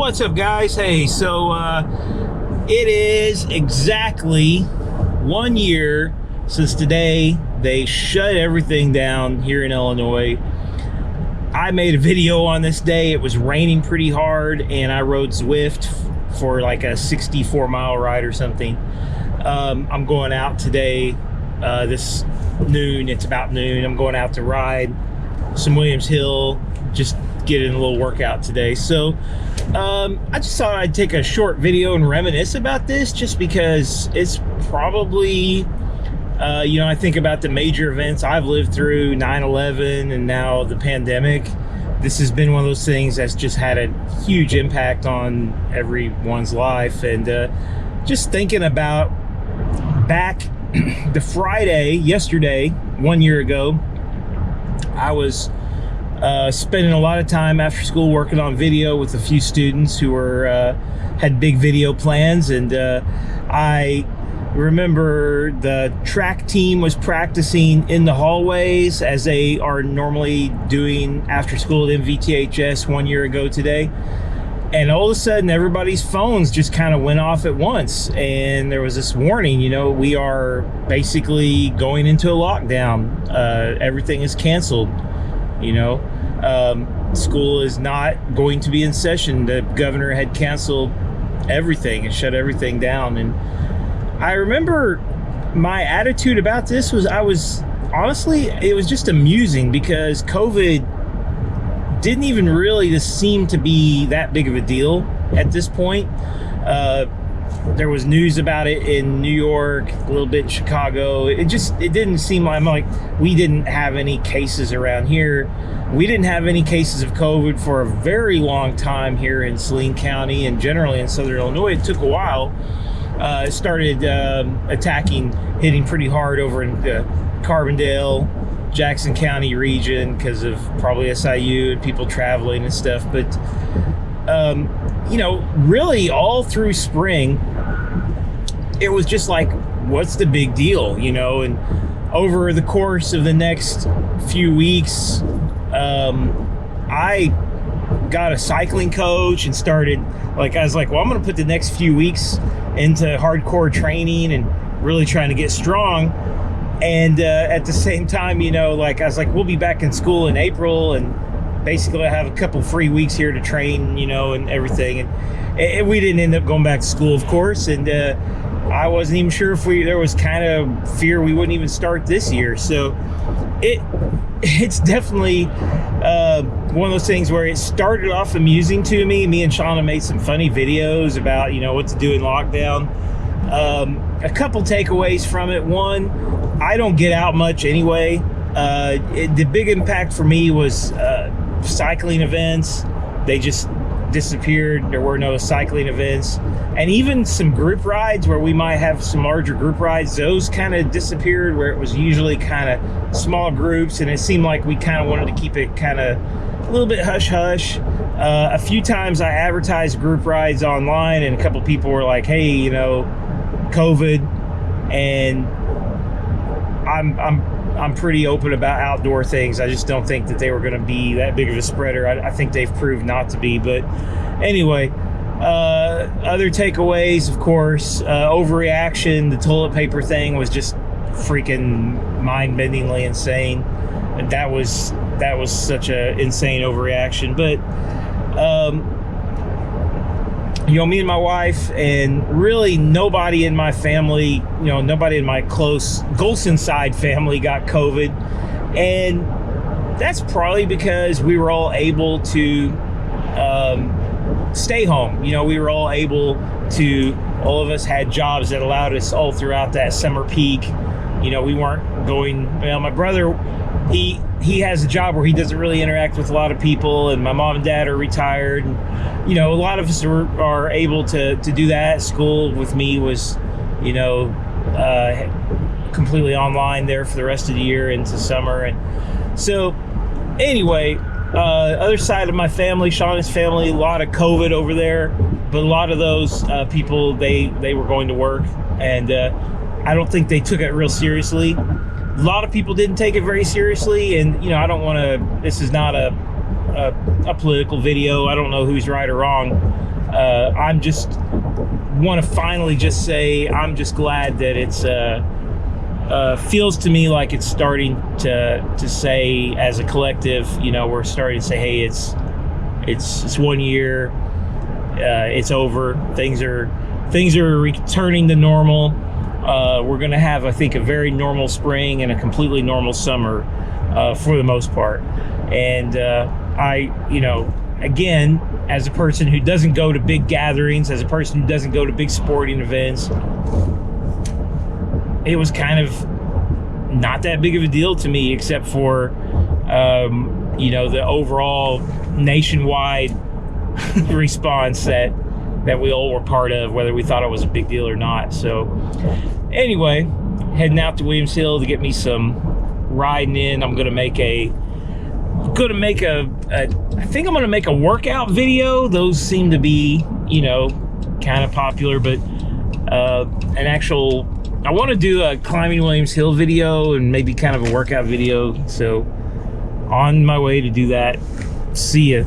What's up, guys? Hey, so it is exactly 1 year since today they shut everything down here in Illinois. I made a video on this day. It was raining pretty hard and I rode Zwift for like a 64-mile ride or something. I'm going out today this noon. It's about noon. I'm going out to ride some Williams Hill, just getting a little workout today. So I just thought I'd take a short video and reminisce about this, just because it's probably I think about the major events I've lived through, 9/11 and now the pandemic. This has been one of those things that's just had a huge impact on everyone's life. And just thinking about back the Friday, yesterday, 1 year ago, I was spending a lot of time after school working on video with a few students who were had big video plans. And I remember the track team was practicing in the hallways as they are normally doing after school at MVTHS 1 year ago today. And all of a sudden everybody's phones just kind of went off at once, and there was this warning, we are basically going into a lockdown. Everything is canceled. School is not going to be in session. The governor had canceled everything and shut everything down. And I remember my attitude about this was, it was just amusing, because COVID didn't even really seem to be that big of a deal at this point. There was news about it in New York, a little bit in Chicago. It didn't seem like we didn't have any cases around here. We didn't have any cases of COVID for a very long time here in Saline County and generally in Southern Illinois. It took a while. It started hitting pretty hard over in the Carbondale, Jackson County region because of probably SIU and people traveling and stuff. But, really all through spring, it was just like, what's the big deal, And over the course of the next few weeks, I got a cycling coach and started, I was like, well, I'm going to put the next few weeks into hardcore training and really trying to get strong. And at the same time, I was like, we'll be back in school in April, and basically I have a couple free weeks here to train, and everything. And we didn't end up going back to school, of course. And I wasn't even sure if there was kind of fear we wouldn't even start this year. So it's definitely one of those things where it started off amusing to me. Me and Shauna made some funny videos about, what to do in lockdown. A couple takeaways from it. One, I don't get out much anyway. The big impact for me was cycling events. They just disappeared. There were no cycling events. And even some group rides where we might have some larger group rides, those kind of disappeared, where it was usually kind of small groups, and it seemed like we kind of wanted to keep it kind of a little bit hush-hush. A few times I advertised group rides online, and a couple people were like, hey, COVID, and I'm pretty open about outdoor things. I just don't think that they were going to be that big of a spreader. I think they've proved not to be. But anyway, other takeaways, of course, overreaction. The toilet paper thing was just freaking mind-bendingly insane. And that was such a insane overreaction. But me and my wife, and really nobody in my family, nobody in my close Golson side family got COVID. And that's probably because we were all able to stay home. We were all able to, all of us had jobs that allowed us all throughout that summer peak. We weren't going, my brother, he has a job where he doesn't really interact with a lot of people, and my mom and dad are retired. And, a lot of us are able to do that. School with me was, completely online there for the rest of the year into summer. And so anyway, other side of my family, Shauna's family, a lot of COVID over there, but a lot of those people, they were going to work, and I don't think they took it real seriously. A lot of people didn't take it very seriously, and I don't want to, this is not a a political video. I don't know who's right or wrong. I'm just want to finally just say I'm just glad that it's feels to me like it's starting to say, as a collective, you know, we're starting to say, hey, it's 1 year, it's over, things are returning to normal. We're going to have, I think, a very normal spring and a completely normal summer for the most part. And you know, again, as a person who doesn't go to big gatherings, as a person who doesn't go to big sporting events, it was kind of not that big of a deal to me, except for, you know, the overall nationwide response that we all were part of, whether we thought it was a big deal or not. So anyway, heading out to Williams Hill to get me some riding in. I'm gonna make a I think I'm gonna make a workout video. Those seem to be, you know, kind of popular, but an actual, I want to do a climbing Williams Hill video and maybe kind of a workout video. So on my way to do that. See ya.